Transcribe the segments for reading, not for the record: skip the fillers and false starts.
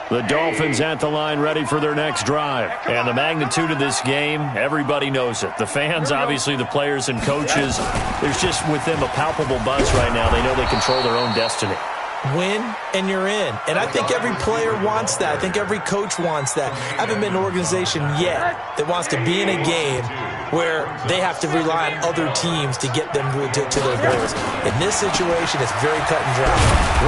The Dolphins at the line ready for their next drive. And the magnitude of this game, everybody knows it. The fans, obviously the players and coaches, there's just with them a palpable buzz right now. They know they control their own destiny. Win and you're in. And I think every player wants that. I think every coach wants that. I haven't been an organization yet that wants to be in a game where they have to rely on other teams to get them to their goals. In this situation, it's very cut and dry.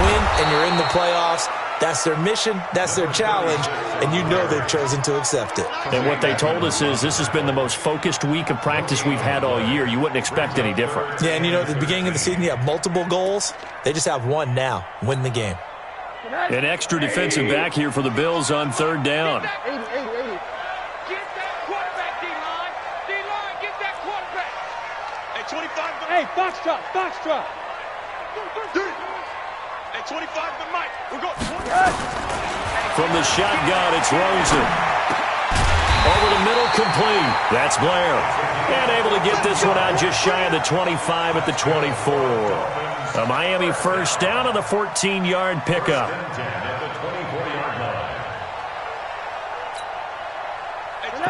Win and you're in the playoffs. That's their mission, that's their challenge, and you know they've chosen to accept it. And what they told us is this has been the most focused week of practice we've had all year. You wouldn't expect any different. Yeah, and you know, at the beginning of the season, you have multiple goals. They just have one now, win the game. An extra defensive back here for the Bills on third down. Get that quarterback, D-line. D-line, get that quarterback. Hey, 25. Hey, box drop. Hey, 25 to Mike. We're going. From the shotgun, it's Rosen. Over the middle, complete. That's Blair. And able to get this one out just shy of the 25 at the 24. A Miami first down on the 14-yard pickup.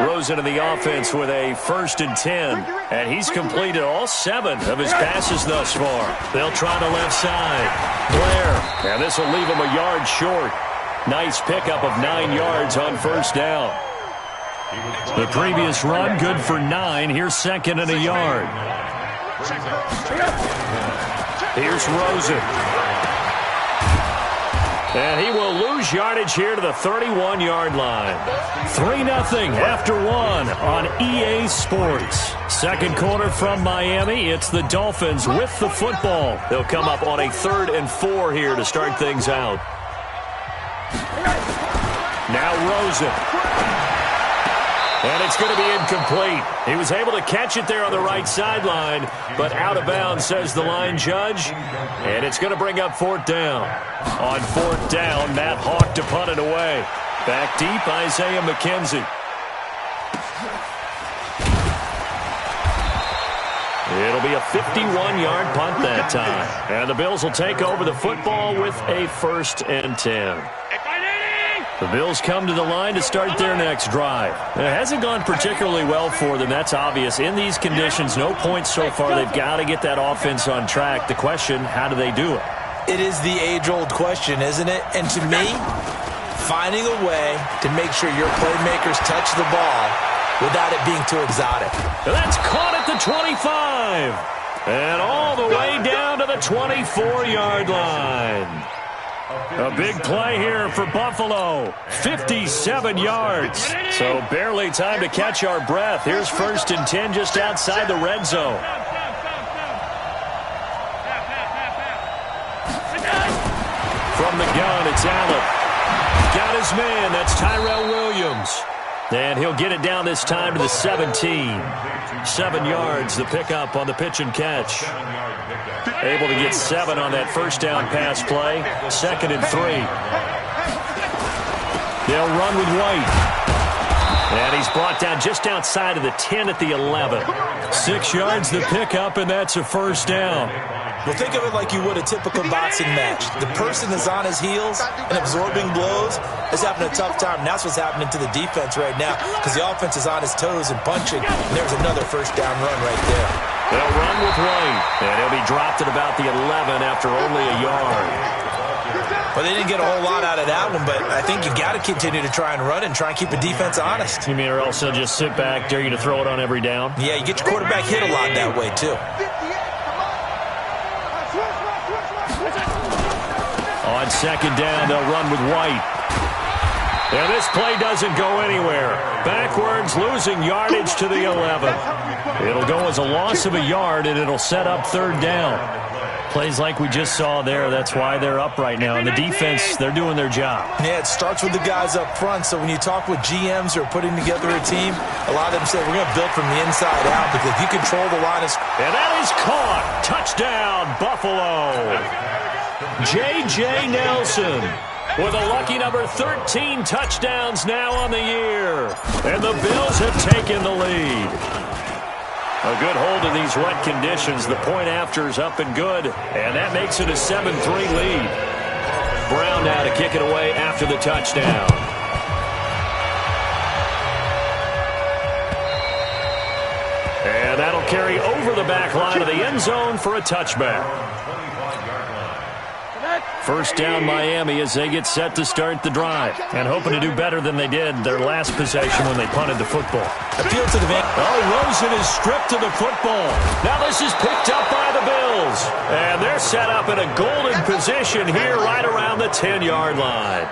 Rosen in the offense with a 1st and 10. And he's completed all 7 of his passes thus far. They'll try the left side. Blair. And this will leave him a yard short. Nice pickup of 9 yards on first down. The previous run, good for 9. Here's 2nd and a yard. Here's Rosen. And he will lose yardage here to the 31-yard line. 3-0 after 1 on EA Sports. Second quarter from Miami. It's the Dolphins with the football. They'll come up on a 3rd and 4 here to start things out. Now Rosen. And it's going to be incomplete. He was able to catch it there on the right sideline, but out of bounds, says the line judge. And it's going to bring up 4th down. On 4th down, Matt Hawk to punt it away. Back deep, Isaiah McKenzie. It'll be a 51-yard punt that time. And the Bills will take over the football with a 1st and 10. The Bills come to the line to start their next drive. It hasn't gone particularly well for them, that's obvious. In these conditions, no points so far. They've got to get that offense on track. The question, how do they do it? It is the age-old question, isn't it? And to me, finding a way to make sure your playmakers touch the ball without it being too exotic. That's caught at the 25. And all the way down to the 24-yard line. A big play here for Buffalo. 57 yards. So barely time to catch our breath. Here's 1st and 10 just outside the red zone. From the gun, it's Allen. Got his man. That's Tyrell Williams. And he'll get it down this time to the 17. 7 yards, the pickup on the pitch and catch. Able to get 7 on that first down pass play. 2nd and 3. They'll run with White. And he's brought down just outside of the 10 at the 11. 6 yards, the pickup, and that's a 1st down. Well, think of it like you would a typical boxing match. The person is on his heels and absorbing blows is having a tough time. And that's what's happening to the defense right now because the offense is on his toes and punching. And there's another 1st down run right there. They'll run with White. And he'll be dropped at about the 11 after only a yard. Well, they didn't get a whole lot out of that one, but I think you got to continue to try and run and try and keep the defense honest. You mean or else they'll just sit back, dare you to throw it on every down? Yeah, you get your quarterback hit a lot that way, too. On 2nd down, they'll run with White. And this play doesn't go anywhere. Backwards, losing yardage to the 11. It'll go as a loss of a yard, and it'll set up 3rd down. Plays like we just saw there, that's why they're up right now. And the defense, they're doing their job. Yeah, it starts with the guys up front. So when you talk with GMs who are putting together a team, a lot of them say we're going to build from the inside out because if you control the line of... And that is caught. Touchdown, Buffalo. J.J. Nelson with a lucky number 13 touchdowns now on the year. And the Bills have taken the lead. A good hold in these wet conditions. The point after is up and good, and that makes it a 7-3 lead. Brown now to kick it away after the touchdown. And that'll carry over the back line of the end zone for a touchback. First down Miami as they get set to start the drive. And hoping to do better than they did their last possession when they punted the football. Appeal to the van. Oh, Rosen is stripped to the football. Now this is picked up by the Bills. And they're set up in a golden position here right around the 10-yard line.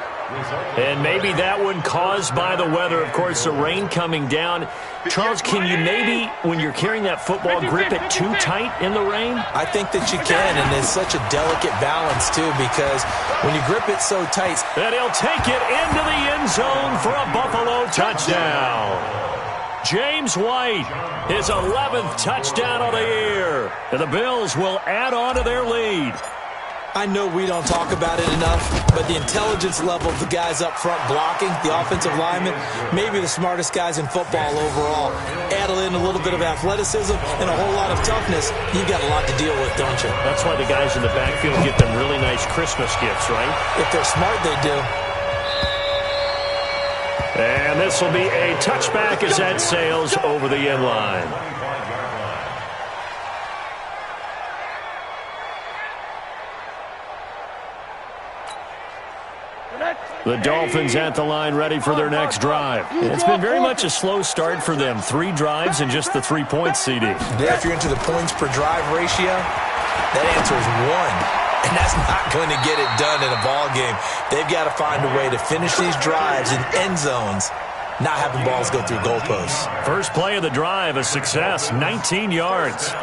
And maybe that one caused by the weather. Of course, the rain coming down. Charles, can you maybe, when you're carrying that football, grip it too tight in the rain? I think that you can, and it's such a delicate balance, too, because when you grip it so tight. And he'll take it into the end zone for a Buffalo touchdown. James White, his 11th touchdown of the year. And the Bills will add on to their lead. I know we don't talk about it enough, but the intelligence level of the guys up front blocking, the offensive linemen, maybe the smartest guys in football overall. Add in a little bit of athleticism and a whole lot of toughness, you've got a lot to deal with, don't you? That's why the guys in the backfield get them really nice Christmas gifts, right? If they're smart, they do. And this will be a touchback as that sails over the end line. The Dolphins at the line ready for their next drive. It's been very much a slow start for them. 3 drives and just the 3 points, CD. Yeah, if you're into the points per drive ratio, that answer is 1. And that's not going to get it done in a ball game. They've got to find a way to finish these drives in end zones, not having balls go through goalposts. First play of the drive, a success, 19 yards.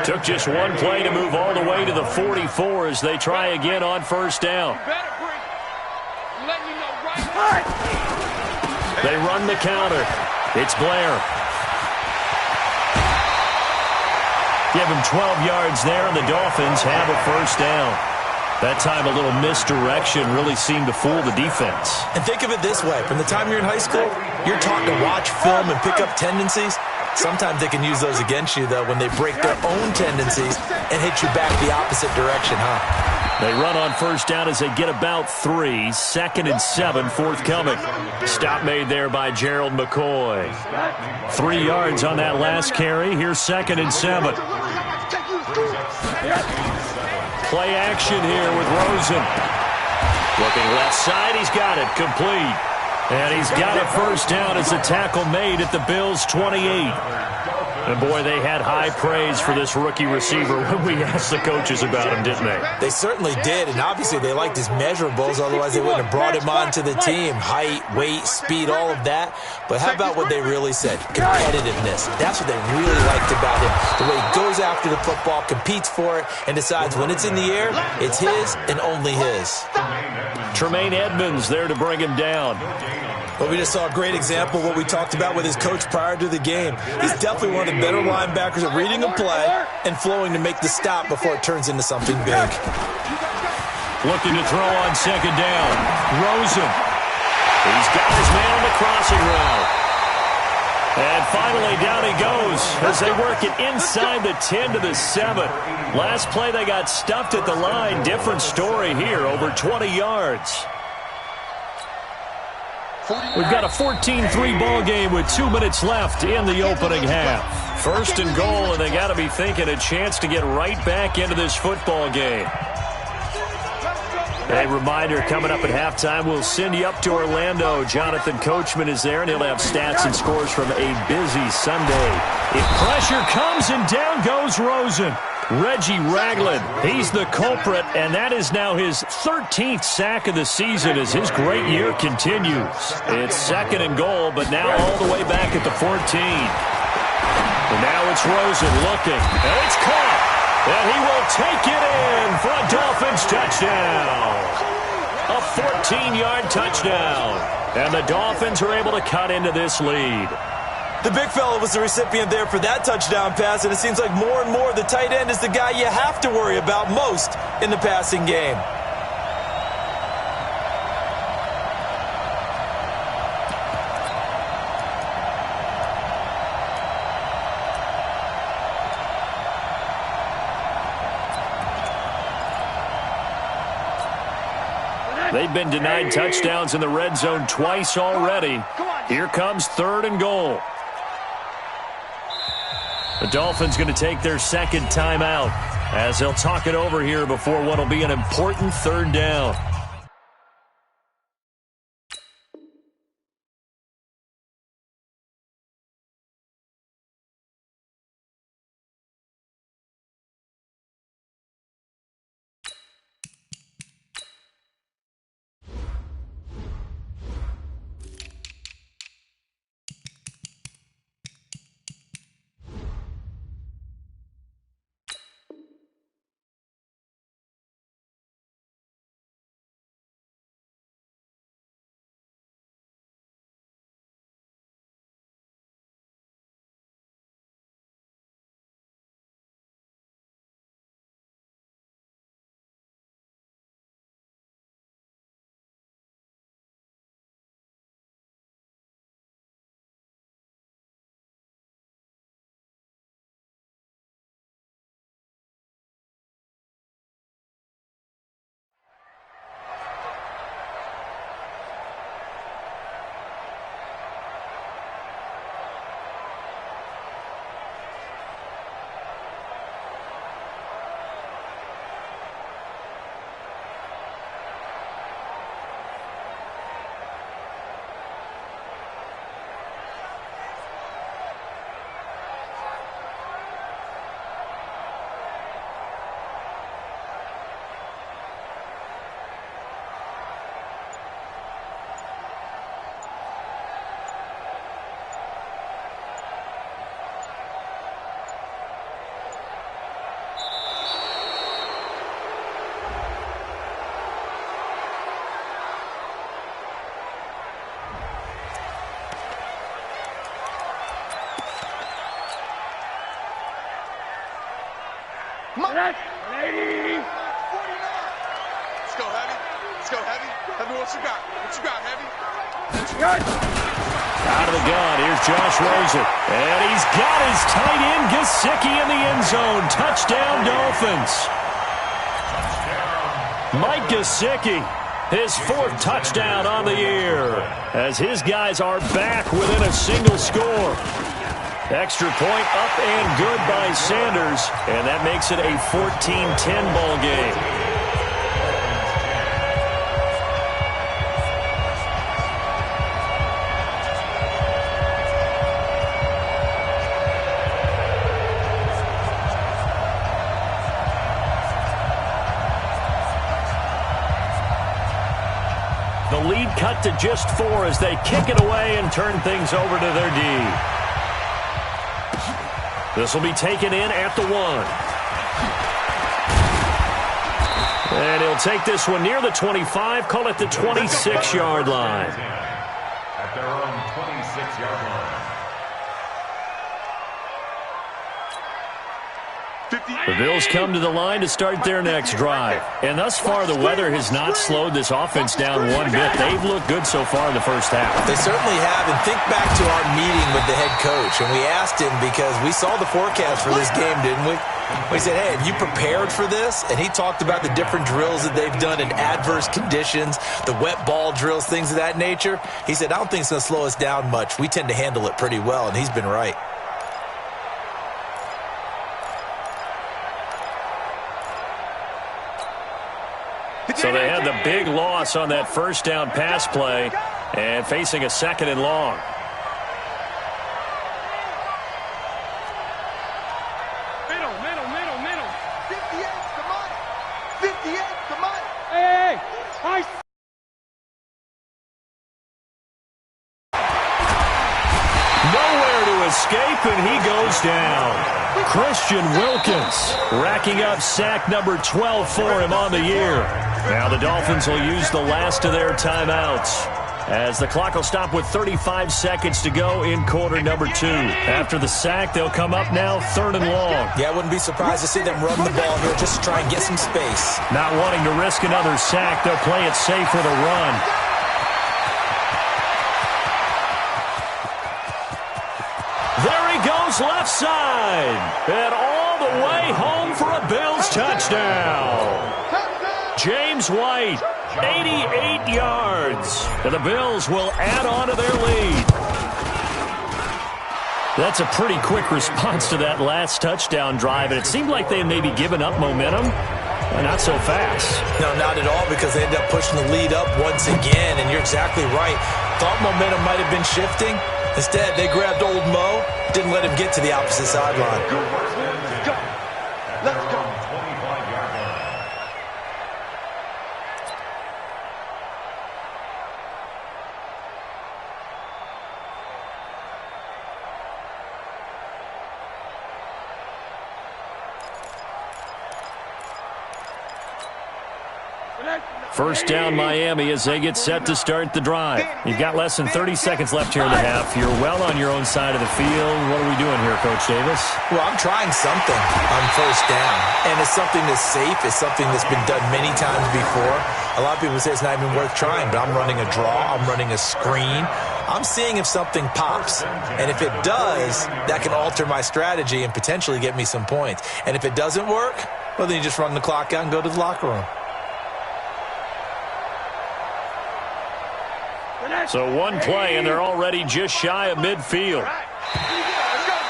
Took just one play to move all the way to the 44 as they try again on first down. They run the counter. It's Blair. Give him 12 yards there, and the Dolphins have a first down. That time a little misdirection really seemed to fool the defense. And think of it this way. From the time you're in high school, you're taught to watch film and pick up tendencies. Sometimes they can use those against you, though, when they break their own tendencies and hit you back the opposite direction, huh? They run on first down as they get about 3. 2nd and 7 forthcoming. Stop made there by Gerald McCoy. 3 yards on that last carry. Here's 2nd and 7. Play action here with Rosen. Looking left side, he's got it. Complete. And he's got a first down as the tackle made at the Bills' 28. And, boy, they had high praise for this rookie receiver when we asked the coaches about him, didn't they? They certainly did, and obviously they liked his measurables. Otherwise, they wouldn't have brought him onto the team. Height, weight, speed, all of that. But how about what they really said? Competitiveness. That's what they really liked about him. The way he goes after the football, competes for it, and decides when it's in the air, it's his and only his. Tremaine Edmonds there to bring him down. But we just saw a great example of what we talked about with his coach prior to the game. He's definitely one of the better linebackers at reading a play and flowing to make the stop before it turns into something big. Looking to throw on second down. Rosen. He's got his man on the crossing route. And finally, down he goes as they work it inside the 10 to the 7. Last play, they got stuffed at the line. Different story here, over 20 yards. We've got a 14-3 ball game with 2 minutes left in the opening half. First and goal, and they got to be thinking a chance to get right back into this football game. A reminder, coming up at halftime, we'll send you up to Orlando. Jonathan Coachman is there, and he'll have stats and scores from a busy Sunday. If pressure comes, and down goes Rosen. Reggie Ragland, he's the culprit, and that is now his 13th sack of the season as his great year continues. It's 2nd and goal, but now all the way back at the 14. And now it's Rosen looking, and it's caught. And he will take it in for a Dolphins touchdown. A 14-yard touchdown. And the Dolphins are able to cut into this lead. The big fella was the recipient there for that touchdown pass, and it seems like more and more the tight end is the guy you have to worry about most in the passing game. They've been denied touchdowns in the red zone twice already. Here comes 3rd and goal. The Dolphins going to take their second timeout as they'll talk it over here before what will be an important 3rd down. Come on. Let's go, Heavy. Let's go, Heavy. Heavy, what you got? What you got, Heavy? Out of the gun, here's Josh Rosen. And he's got his tight end, Gesicki, in the end zone. Touchdown, Dolphins. Mike Gesicki, his 4th touchdown on the year, as his guys are back within a single score. Extra point up and good by Sanders, and that makes it a 14-10 ball game. The lead cut to just 4 as they kick it away and turn things over to their D. This will be taken in at the 1. And he'll take this one near the 25, call it the 26-yard line. At their own 26-yard line. The Bills come to the line to start their next drive. And thus far, the weather has not slowed this offense down one bit. They've looked good so far in the first half. They certainly have. And think back to our meeting with the head coach. And we asked him because we saw the forecast for this game, didn't we? We said, hey, have you prepared for this? And he talked about the different drills that they've done in adverse conditions, the wet ball drills, things of that nature. He said, I don't think it's going to slow us down much. We tend to handle it pretty well, and he's been right. So they had the big loss on that first down pass play and facing a 2nd and long. Middle. 58, come on. 58, come on. Hey, Nowhere to escape, and he goes down. Christian Wilkins racking up sack number 12 for him on the year. Now the Dolphins will use the last of their timeouts, as the clock will stop with 35 seconds to go in quarter number 2. After the sack, they'll come up now 3rd and long. Yeah, I wouldn't be surprised to see them run the ball here just to try and get some space. Not wanting to risk another sack, they'll play it safe with a run. There he goes left side, and all the way home for a Bills touchdown. James White, 88 yards. And the Bills will add on to their lead. That's a pretty quick response to that last touchdown drive, and it seemed like they had maybe given up momentum. Not so fast. No, not at all, because they ended up pushing the lead up once again, and you're exactly right. Thought momentum might have been shifting. Instead, they grabbed old Mo, didn't let him get to the opposite sideline. Go. Let's go. First down, Miami, as they get set to start the drive. You've got less than 30 seconds left here in the half. You're well on your own side of the field. What are we doing here, Coach Davis? Well, I'm trying something on first down, and it's something that's safe. It's something that's been done many times before. A lot of people say it's not even worth trying, but I'm running a draw. I'm running a screen. I'm seeing if something pops, and if it does, that can alter my strategy and potentially get me some points. And if it doesn't work, well, then you just run the clock out and go to the locker room. So one play, and they're already just shy of midfield.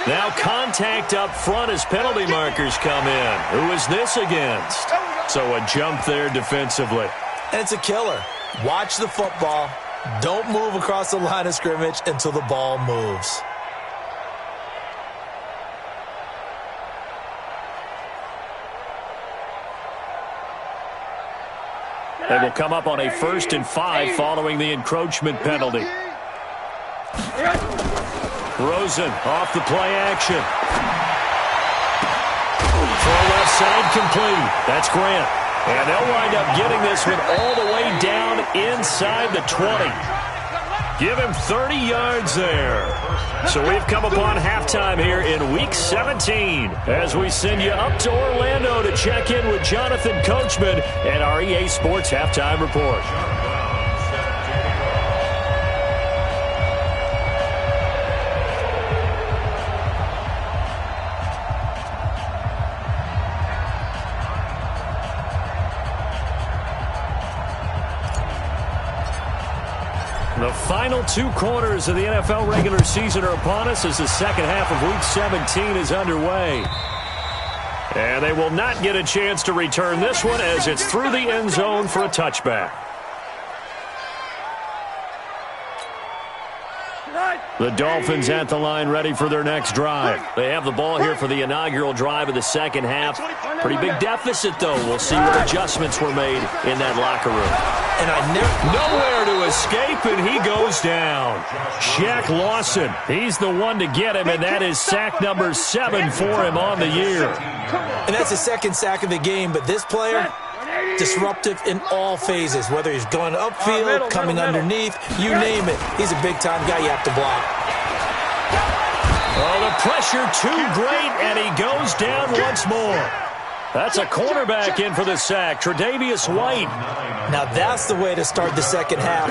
Now contact up front as penalty markers come in. Who is this against? So a jump there defensively. And it's a killer. Watch the football. Don't move across the line of scrimmage until the ball moves. They will come up on a 1st and 5 following the encroachment penalty. Rosen off the play action. Throw left side complete. That's Grant. And they'll wind up getting this one all the way down inside the 20. Give him 30 yards there. So we've come upon halftime here in Week 17 as we send you up to Orlando to check in with Jonathan Coachman and our EA Sports Halftime Report. The final 2 quarters of the NFL regular season are upon us as the second half of Week 17 is underway. And they will not get a chance to return this one as it's through the end zone for a touchback. The Dolphins at the line ready for their next drive. They have the ball here for the inaugural drive of the second half. Pretty big deficit, though. We'll see what adjustments were made in that locker room. And nowhere to escape, and he goes down. Shaq Lawson, he's the one to get him, and that is sack number 7 for him on the year. And that's the second sack of the game, but this player, disruptive in all phases, whether he's going upfield, coming underneath, you name it. He's a big-time guy you have to block. Oh, the pressure too great, and he goes down once more. That's a cornerback in for the sack, Tre'Davious White. Now that's the way to start the second half.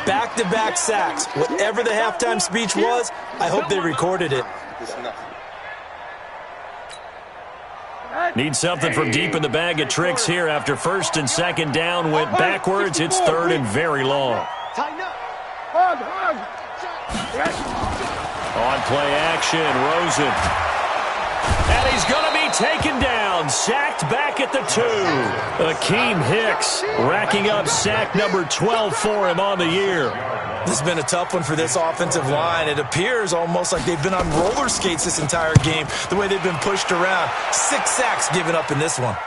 Back-to-back sacks. Whatever the halftime speech was, I hope they recorded it. Need something from deep in the bag of tricks here after 1st and 2nd down went backwards. It's 3rd and very long. On play action, Rosen. And he's going to be taken down, sacked back at the 2. Akeem Hicks racking up sack number 12 for him on the year. This has been a tough one for this offensive line. It appears almost like they've been on roller skates this entire game, the way they've been pushed around. 6 sacks given up in this one.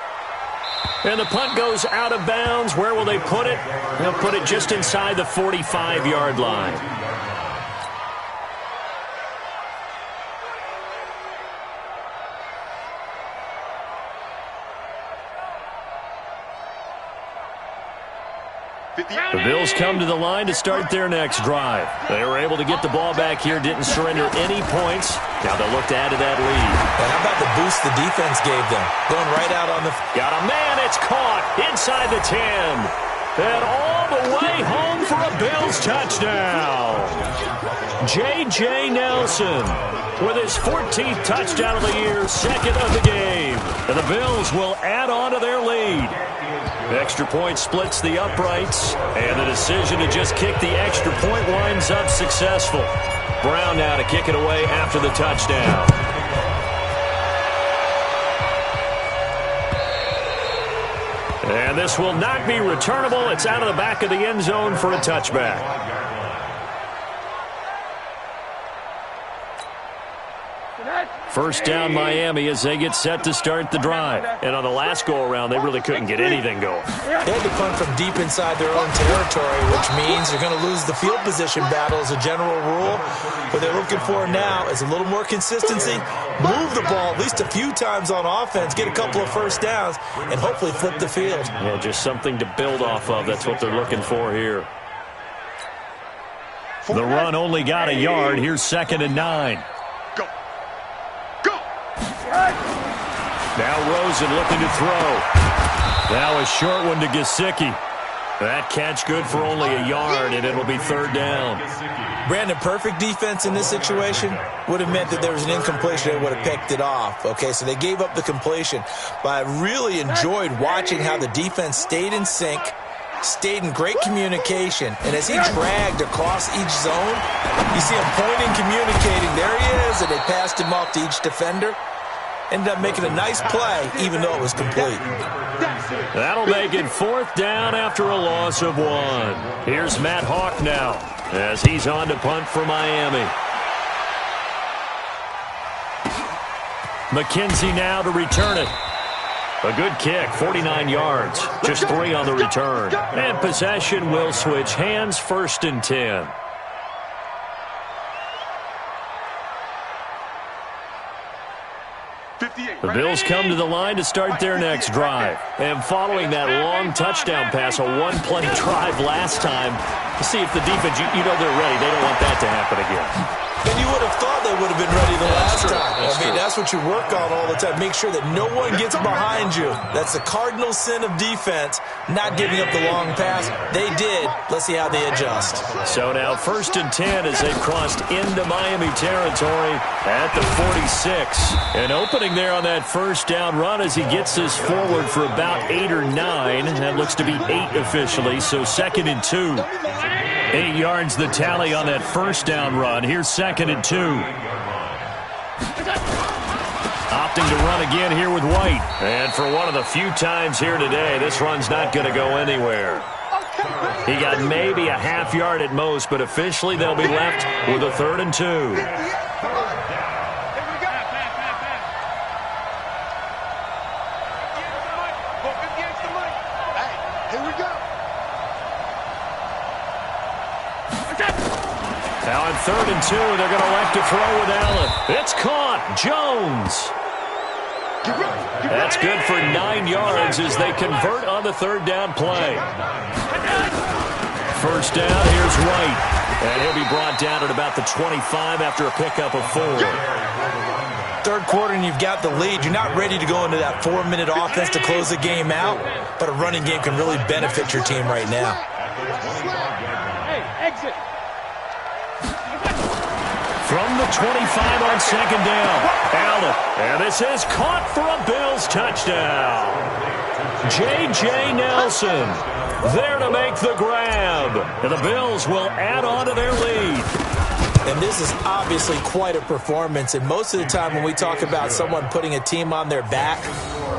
And the punt goes out of bounds. Where will they put it? They'll put it just inside the 45-yard line. The Bills come to the line to start their next drive. They were able to get the ball back here, didn't surrender any points. Now they'll look to add to that lead. And how about the boost the defense gave them? Going right out on the... Got a man, it's caught inside the 10. And all the way home for a Bills touchdown. J.J. Nelson with his 14th touchdown of the year, 2nd of the game. And the Bills will add on to their lead. Extra point splits the uprights, and the decision to just kick the extra point winds up successful. Brown now to kick it away after the touchdown. And this will not be returnable. It's out of the back of the end zone for a touchback. First down Miami as they get set to start the drive. And on the last go-around, they really couldn't get anything going. They had to punt from deep inside their own territory, which means they're going to lose the field position battle as a general rule. What they're looking for now is a little more consistency, move the ball at least a few times on offense, get a couple of first downs, and hopefully flip the field. Yeah, just something to build off of. That's what they're looking for here. The run only got a yard. Here's 2nd and 9. Now Rosen looking to throw. Now a short one to Gesicki. That catch good for only a yard, and it'll be 3rd down. Brandon, perfect defense in this situation would have meant that there was an incompletion. They would have picked it off. Okay, so they gave up the completion. But I really enjoyed watching how the defense stayed in sync, stayed in great communication. And as he dragged across each zone, you see him pointing, communicating. There he is, and they passed him off to each defender. Ended up making a nice play, even though it was complete. That'll make it 4th down after a loss of 1. Here's Matt Hawk now as he's on to punt for Miami. McKenzie now to return it. A good kick, 49 yards, just 3 on the return. And possession will switch hands, 1st and 10. The Bills come to the line to start their next drive. And following that long touchdown pass, a one-play drive last time, to see if the defense, you know they're ready. They don't want that to happen again. And you would have thought they would have been ready the last time. That's what you work on all the time. Make sure that no one gets behind you. That's the cardinal sin of defense, not giving up the long pass. They did. Let's see how they adjust. So now 1st and 10 as they've crossed into Miami territory at the 46. An opening there on that first down run as he gets this forward for about 8 or 9. That looks to be 8 officially, so 2nd and 2. 8 yards the tally on that first down run. Here's 2nd and 2. Opting to run again here with White. And for one of the few times here today, this run's not going to go anywhere. He got maybe a half yard at most, but officially they'll be left with a 3rd and 2. Now on 3rd and 2, they're going to elect to throw with Allen. It's caught. Jones. That's good for 9 yards as they convert on the 3rd down play. First down, here's White. And he'll be brought down at about the 25 after a pickup of 4. 3rd quarter and you've got the lead. You're not ready to go into that 4-minute offense to close the game out, but a running game can really benefit your team right now. Hey, exit. From the 25 on 2nd down, Allen. And this is caught for a Bills touchdown. J.J. Nelson there to make the grab. And the Bills will add on to their lead. And this is obviously quite a performance. And most of the time when we talk about someone putting a team on their back,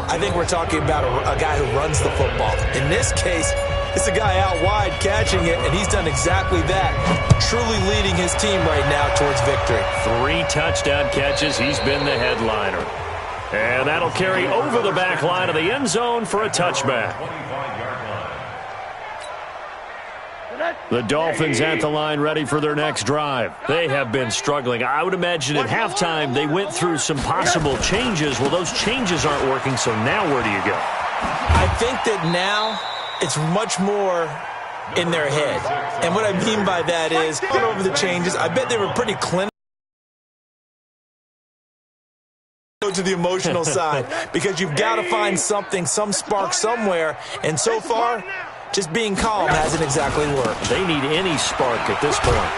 I think we're talking about a guy who runs the football. In this case, it's a guy out wide catching it, and he's done exactly that, truly leading his team right now towards victory. 3 touchdown catches. He's been the headliner. And that'll carry over the back line of the end zone for a touchback. The Dolphins at the line ready for their next drive. They have been struggling. I would imagine at halftime they went through some possible changes. Well, those changes aren't working, so now where do you go? I think that now it's much more in their head. And what I mean by that is, going over the changes, I bet they were pretty clinical to the emotional side, because you've got to find something, some spark somewhere. And so far, just being calm hasn't exactly worked. They need any spark at this point.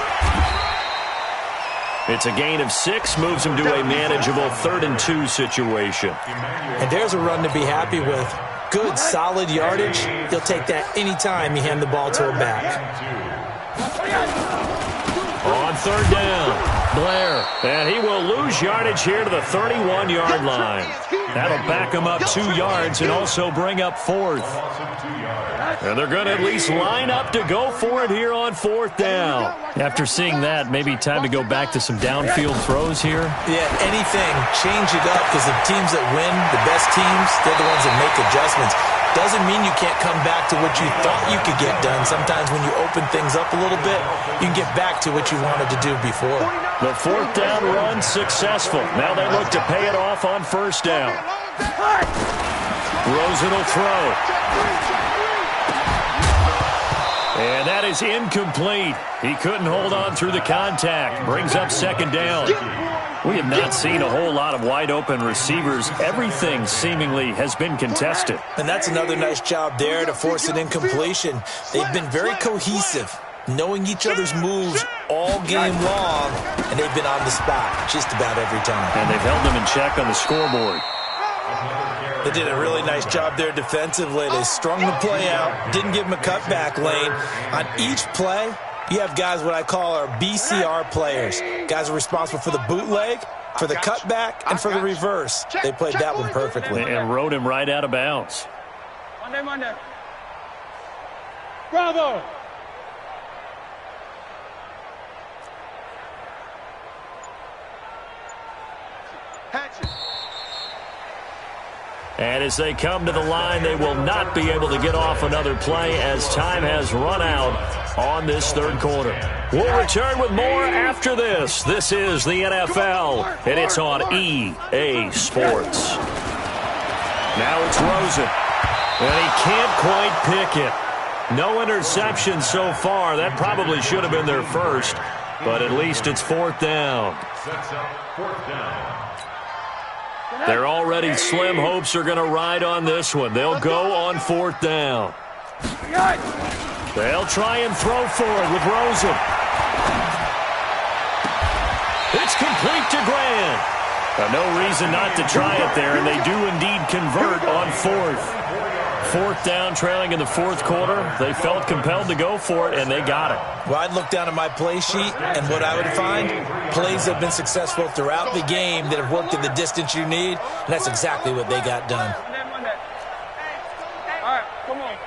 It's a gain of 6, moves them to a manageable 3rd and 2 situation. And there's a run to be happy with. Good, solid yardage. He'll take that anytime you hand the ball to a back. On third down, Blair. And he will lose yardage here to the 31-yard line. That'll back him up 2 yards and also bring up fourth. And they're going to at least line up to go for it here on fourth down. After seeing that, maybe time to go back to some downfield throws here. Yeah, anything. Change it up because the teams that win, the best teams, they're the ones that make adjustments. Doesn't mean you can't come back to what you thought you could get done. Sometimes when you open things up a little bit, you can get back to what you wanted to do before. The fourth down run successful. Now they look to pay it off on first down. Rosen will throw. And that is incomplete. He couldn't hold on through the contact. Brings up second down. We have not seen a whole lot of wide-open receivers. Everything seemingly has been contested. And that's another nice job there to force an incompletion. They've been very cohesive, knowing each other's moves all game long, and they've been on the spot just about every time. And they've held them in check on the scoreboard. They did a really nice job there defensively. They strung the play out, didn't give them a cutback lane. On each play, you have guys what I call our BCR players. Guys are responsible for the bootleg, for the cutback, and for the reverse. They played that one perfectly. And rode him right out of bounds. Monday. Bravo! And as they come to the line, they will not be able to get off another play as time has run out on this third quarter. We'll return with more after this. This is the NFL, and it's on EA Sports. Now it's Rosen, and he can't quite pick it. No interception so far. That probably should have been their first, but at least it's fourth down. Sets up fourth down. Their already slim hopes are going to ride on this one. They'll go on fourth down. They'll try and throw for it with Rosen. It's complete to Grant. No reason not to try it there, and they do indeed convert on fourth. Fourth down, trailing in the fourth quarter. They felt compelled to go for it, and they got it. Well, I'd look down at my play sheet, and what I would find, plays that have been successful throughout the game that have worked in the distance you need, and that's exactly what they got done. All right, come on.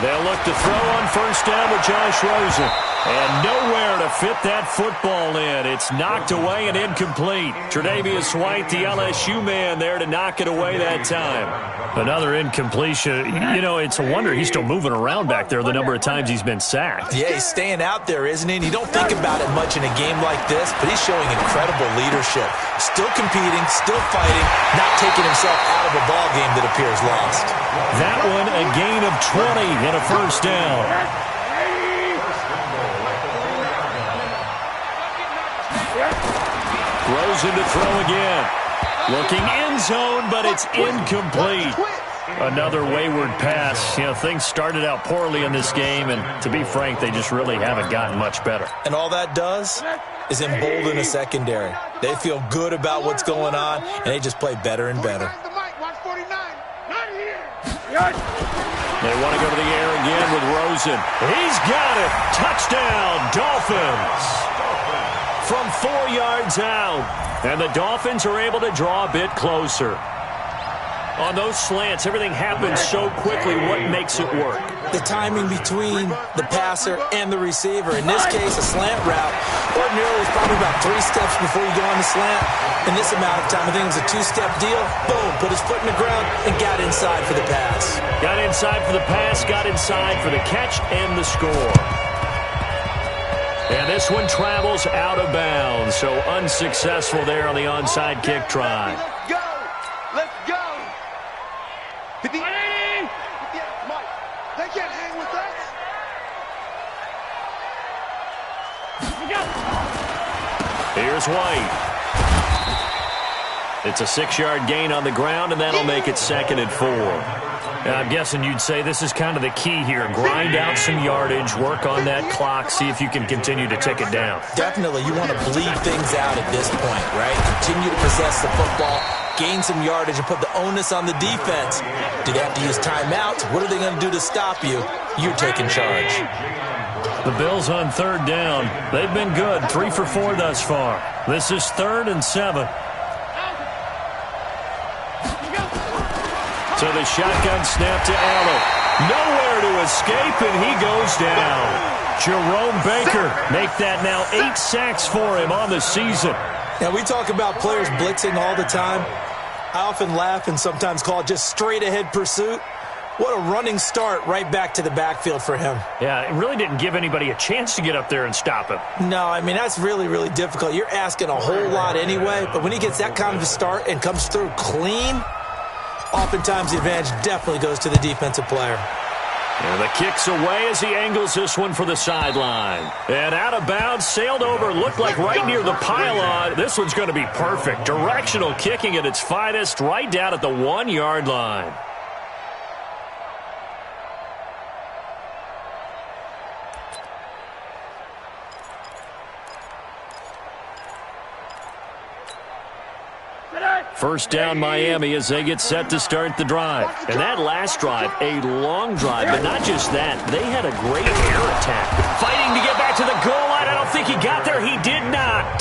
They'll look to throw on first down with Josh Rosen. And nowhere to fit that football in. It's knocked away and incomplete. Tre'Davious White, the LSU man, there to knock it away that time. Another incompletion. You know, it's a wonder he's still moving around back there the number of times he's been sacked. Yeah, he's staying out there, isn't he? And you don't think about it much in a game like this, but he's showing incredible leadership. Still competing, still fighting, not taking himself out of a ball game that appears lost. That one, a gain of 20 and a first down. Rosen to throw again. Looking end zone, but it's incomplete. Another wayward pass. You know, things started out poorly in this game, and to be frank, they just really haven't gotten much better. And all that does is embolden the secondary. They feel good about what's going on, and they just play better and better. They want to go to the air again with Rosen. He's got it. Touchdown, Dolphins. From 4 yards out. And the Dolphins are able to draw a bit closer. On those slants, everything happens so quickly. What makes it work? The timing between the passer and the receiver. In this case, a slant route. Ordinarily, it's probably about 3 steps before you go on the slant. In this amount of time, I think it was a 2-step deal. Boom, put his foot in the ground and got inside for the pass. Got inside for the pass, got inside for the catch and the score. And this one travels out of bounds, so unsuccessful there on the onside kick try. Let's go! Let's go! Mike, they can't hang with us. Here's White. It's a 6-yard gain on the ground, and that'll make it 2nd and 4. And I'm guessing you'd say this is kind of the key here. Grind out some yardage, work on that clock, see if you can continue to tick it down. Definitely, you want to bleed things out at this point, right? Continue to possess the football, gain some yardage and put the onus on the defense. Do they have to use timeouts? What are they going to do to stop you? You're taking charge. The Bills on third down. They've been good, 3 for 4 thus far. This is 3rd and 7. So the shotgun snap to Allen. Nowhere to escape, and he goes down. Jerome Baker make that now 8 sacks for him on the season. Now, we talk about players blitzing all the time. I often laugh and sometimes call it just straight-ahead pursuit. What a running start right back to the backfield for him. Yeah, it really didn't give anybody a chance to get up there and stop him. No, I mean, that's really, really difficult. You're asking a whole lot anyway, but when he gets that kind of a start and comes through clean, oftentimes the advantage definitely goes to the defensive player. And the kick's away as he angles this one for the sideline. And out of bounds, sailed over, looked like right near the pylon. This one's going to be perfect. Directional kicking at its finest, right down at the 1-yard line. First down Miami as they get set to start the drive. And that last drive, a long drive, but not just that. They had a great air attack. Fighting to get back to the goal line. I don't think he got there. He did not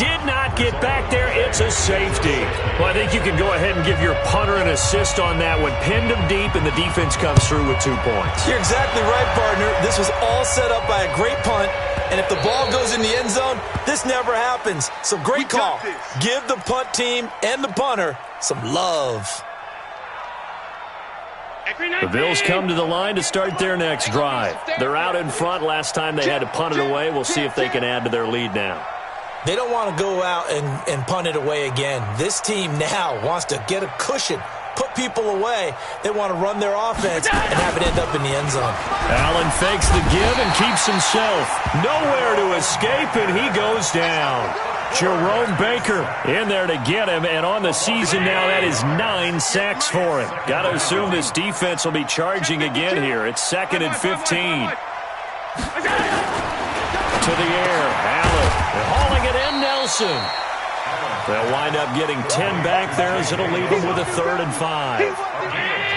get back there. It's a safety. Well, I think you can go ahead and give your punter an assist on that one. Pinned him deep, and the defense comes through with 2 points. You're exactly right, partner. This was all set up by a great punt. And if the ball goes in the end zone, this never happens. So great call. Give the punt team and the punter some love. The Bills come to the line to start their next drive. They're out in front. Last time they had to punt it away. We'll see if they can add to their lead now. They don't want to go out and punt it away again. This team now wants to get a cushion, put people away. They want to run their offense and have it end up in the end zone. Allen fakes the give and keeps himself. Nowhere to escape, and he goes down. Jerome Baker in there to get him, and on the season now, that is 9 sacks for him. Got to assume this defense will be charging again here. It's 2nd and 15. To the air, Allen, and hauling it in, Nelson. They'll wind up getting 10 back there as it'll leave them with a 3rd and 5.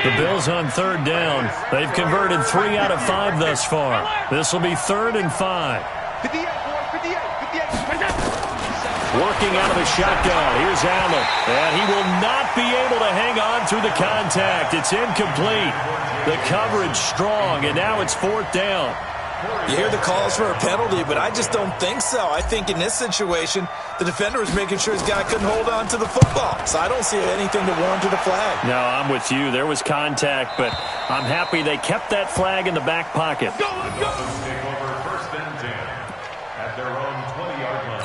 The Bills on third down. They've converted 3 out of 5 thus far. This will be 3rd and 5. Working out of the shotgun. Here's Allen. And he will not be able to hang on through the contact. It's incomplete. The coverage strong, and now it's 4th down. You hear the calls for a penalty, but I just don't think so. I think in this situation, the defender was making sure his guy couldn't hold on to the football. So I don't see anything to warrant a flag. No, I'm with you. There was contact, but I'm happy they kept that flag in the back pocket. Take over 1st and 10 at their own 20-yard line.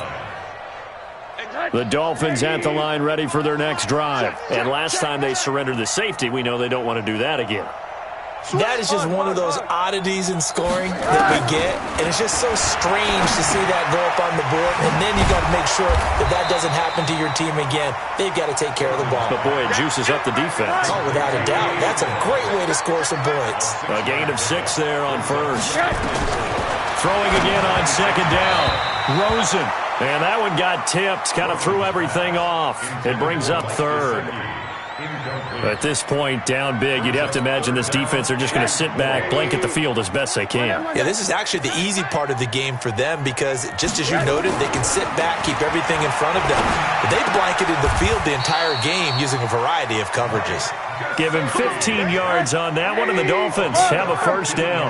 The Dolphins at the line ready for their next drive. And last time they surrendered the safety, we know they don't want to do that again. That is just one of those oddities in scoring that we get, and it's just so strange to see that go up on the board, and then you got to make sure that that doesn't happen to your team again. They've got to take care of the ball. But, boy, it juices up the defense. Oh, without a doubt. That's a great way to score some points. A gain of 6 there on first. Throwing again on 2nd down. Rosen. And that one got tipped, kind of threw everything off. It brings up 3rd. At this point, down big, you'd have to imagine this defense are just going to sit back, blanket the field as best they can. Yeah, this is actually the easy part of the game for them because, just as you noted, they can sit back, keep everything in front of them. But they've blanketed the field the entire game using a variety of coverages. Give him 15 yards on that one, and the Dolphins have a 1st down.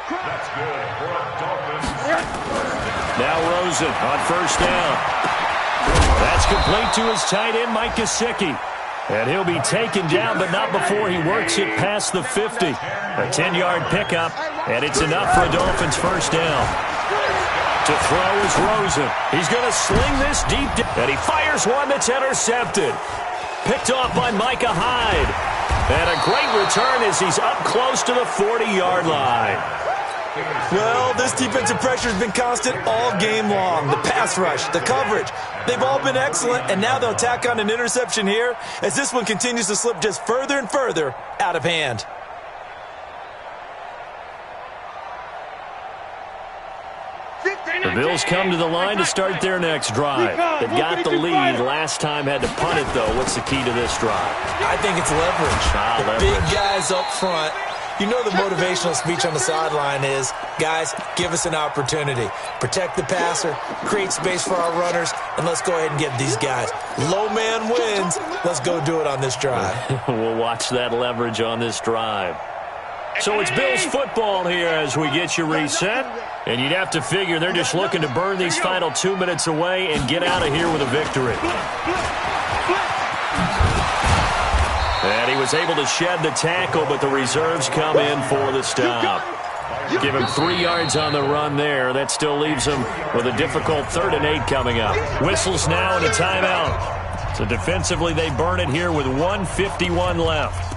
That's good for a Dolphins. Now Rosen on 1st down. That's complete to his tight end, Mike Gesicki. And he'll be taken down, but not before he works it past the 50. A 10-yard pickup, and it's enough for a Dolphins 1st down. To throw is Rosen. He's going to sling this deep, and he fires one that's intercepted. Picked off by Micah Hyde. And a great return as he's up close to the 40-yard line. Well, this defensive pressure has been constant all game long. The pass rush, the coverage, they've all been excellent, and now they'll tack on an interception here as this one continues to slip just further and further out of hand. The Bills come to the line to start their next drive. They've got the lead. Last time had to punt it, though. What's the key to this drive? I think it's leverage. The big guys up front. You know the motivational speech on the sideline is, guys, give us an opportunity. Protect the passer, create space for our runners, and let's go ahead and get these guys. Low man wins. Let's go do it on this drive. We'll watch that leverage on this drive. So it's Bills football here as we get you reset. And you'd have to figure they're just looking to burn these final 2 minutes away and get out of here with a victory. And he was able to shed the tackle, but the reserves come in for the stop. Give him 3 yards on the run there. That still leaves him with a difficult 3rd and 8 coming up. Whistles now and a timeout. So defensively, they burn it here with 1:51 left.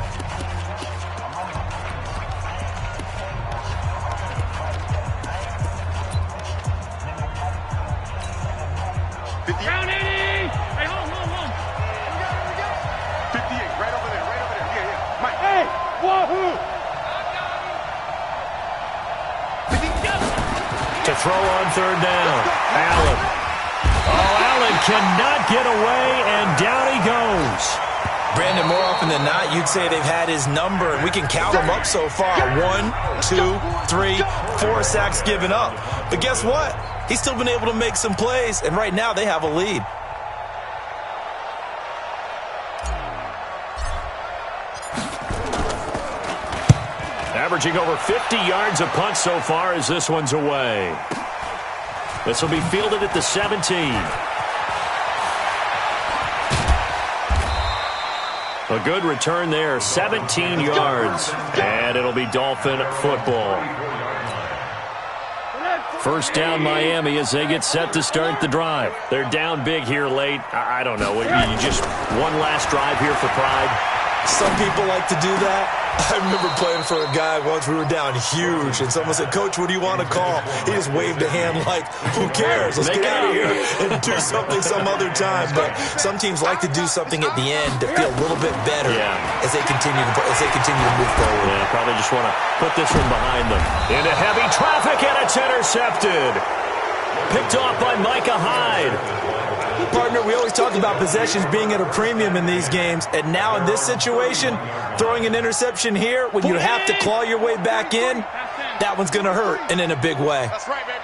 To throw on 3rd down. Allen. Oh, Allen cannot get away, and down he goes. Brandon, more often than not, you'd say they've had his number, and we can count them up so far. 1, 2, 3, 4 sacks given up. But guess what? He's still been able to make some plays, and right now they have a lead. Averaging over 50 yards a punt so far as this one's away. This will be fielded at the 17. A good return there, 17 yards. And it'll be Dolphin football. 1st down Miami as they get set to start the drive. They're down big here late. I don't know. You just one last drive here for pride. Some people like to do that. I remember playing for a guy once. We were down huge, and someone said, "Coach, what do you want to call?" He just waved a hand like, "Who cares? Let's get out of here and do something some other time." But some teams like to do something at the end to feel a little bit better as they continue to move forward. Yeah, probably just want to put this one behind them. Into heavy traffic, and it's intercepted. Picked off by Micah Hyde. Partner, we always talk about possessions being at a premium in these games, and now in this situation, throwing an interception here when you have to claw your way back in, that one's going to hurt, and in a big way.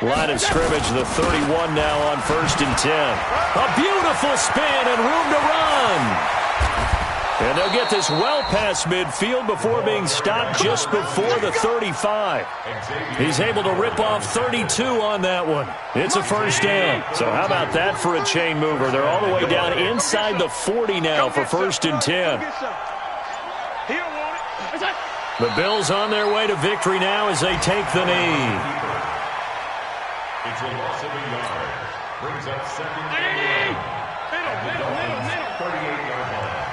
Line of scrimmage, the 31 now on 1st and 10. A beautiful spin and room to run. And they'll get this well past midfield before being stopped just before the 35. He's able to rip off 32 on that one. It's a 1st down. So how about that for a chain mover? They're all the way down inside the 40 now for 1st and 10. The Bills on their way to victory now as they take the knee. It's a loss of a yard. Brings up 2nd and 1. At the Dolphins' 38-yard line.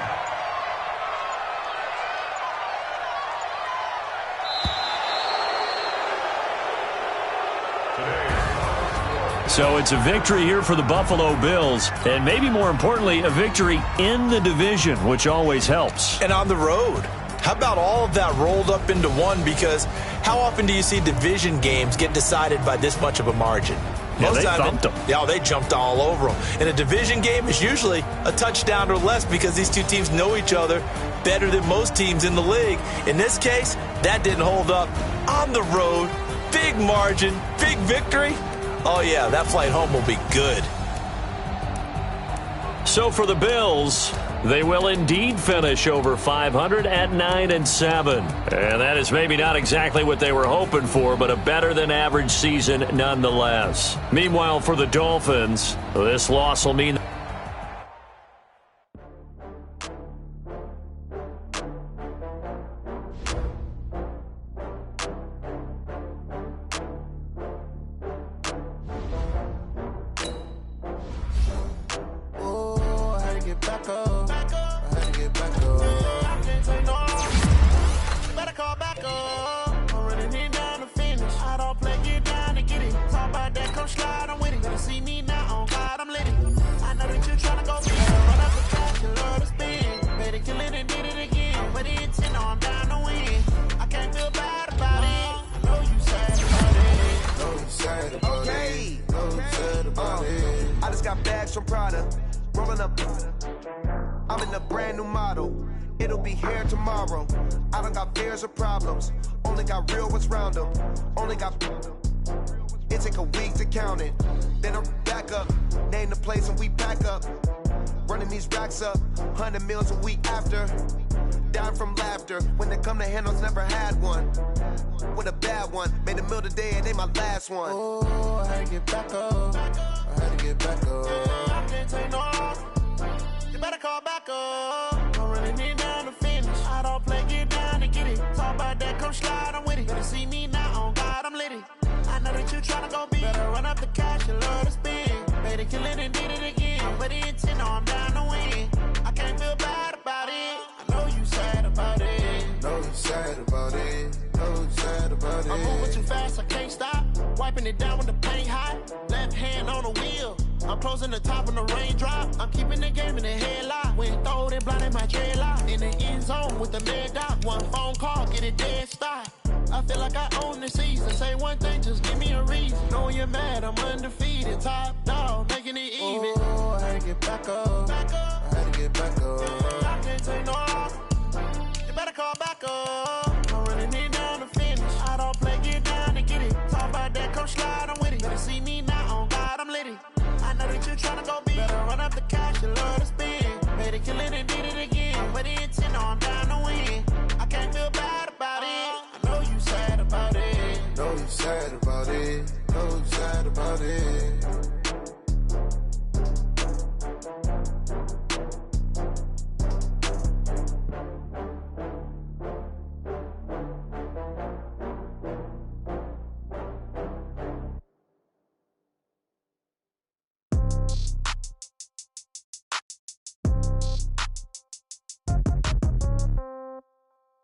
So it's a victory here for the Buffalo Bills, and maybe more importantly, a victory in the division, which always helps. And on the road. How about all of that rolled up into one? Because how often do you see division games get decided by this much of a margin? Yeah, they thumped them. Yeah, they jumped all over them. And a division game is usually a touchdown or less because these two teams know each other better than most teams in the league. In this case, that didn't hold up. On the road, big margin, big victory. Oh, yeah, that flight home will be good. So for the Bills, they will indeed finish over 500 at 9-7. And that is maybe not exactly what they were hoping for, but a better-than-average season nonetheless. Meanwhile, for the Dolphins, this loss will mean sad about it. So sad about it. I just got bags from Prada, rolling up. I'm in a brand new model. It'll be here tomorrow. I don't got fears or problems. Only got real ones round them. Only got. It take a week to count it. Then I'm back up. Name the place and we pack up. Running these racks up. 100 meals a week after. Down from laughter. When they come to handles, never had one. With a bad one. Made a meal today and they my last one. Oh, I had to get back up. I had to get back up. I can't take no off. You better call back up. I'm running it down to finish. I don't play, get down and get it. Talk about that, come slide, I'm with it. Better see me now, on God, I'm litty. I know that you tryna go big. Better run up the cash, you love to spend. Made it, kill it, and did it again. But the intent, no, I'm down to win. I can't feel bad about it. I know you sad about it. Know you sad about it. Know you sad about it. I'm moving too fast, I can't stop. Wiping it down with the paint hot. Left hand on the wheel. I'm closing the top when the raindrop. I'm keeping the game in the headlock. When throw it, blinding my dreadlock. In the end zone with the mad dot. One phone call, get it dead stop. I feel like I own the season. Say one thing, just give me a reason. Knowing you're mad, I'm undefeated. Top dog, making it even. Oh, I had to get back up. I had to get back up. I can't take no off. You better call back up. I'm running it down to finish. I don't play, get down and get it. Talk about that, come slide, I'm with it. Better see me now, on God, I'm litty. I know that you tryna go big. Better run up the cash, you love to spend. Made it, kill it, and did it again. But the intent, no, I'm down to win. I can't feel bad about it. I know you sad about it. Know you sad about it. Know you sad about it.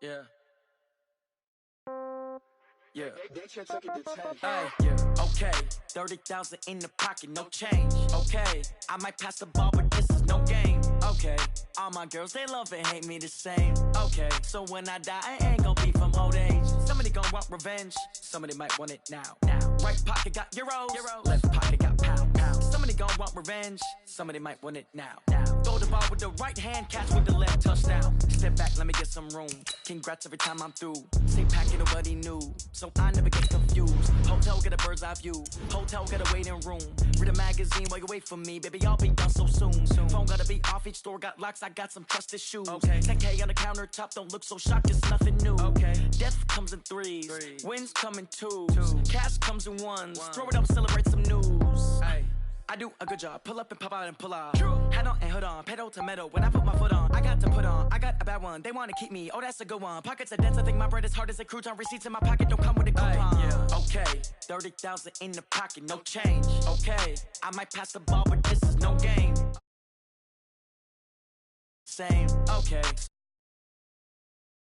Yeah. Yeah. Hey, yeah. Okay. 30,000 in the pocket, no change. Okay. I might pass the ball, but this is no game. Okay. All my girls, they love and hate me the same. Okay. So when I die, I ain't gon' be from old age. Somebody gon' want revenge. Somebody might want it now. Right pocket got euros. Left pocket got pound. Somebody gon' want revenge. Somebody might want it now. Throw the ball with the right hand, catch with the left, touchdown. Step back, let me get some room. Congrats every time I'm through. Same packet, nobody knew. So I never get confused. Hotel, get a bird's eye view. Hotel, get a waiting room. Read a magazine while you wait for me. Baby, I'll be done so soon. Phone gotta be off, each store got locks. I got some trusted shoes. 10K on the countertop, don't look so shocked, it's nothing new. Death comes in threes. Wins come in twos. Cash comes in ones. Throw it up, celebrate some news. I do a good job. Pull up and pop out and pull out. Head on and hood on. Pedal to metal. When I put my foot on, I got to put on. I got a bad one. They want to keep me. Oh, that's a good one. Pockets are dense. I think my bread is hard as a crouton. Receipts in my pocket don't come with a coupon. Okay. 30,000 in the pocket. No change. Okay. I might pass the ball, but this is no game. Same. Okay.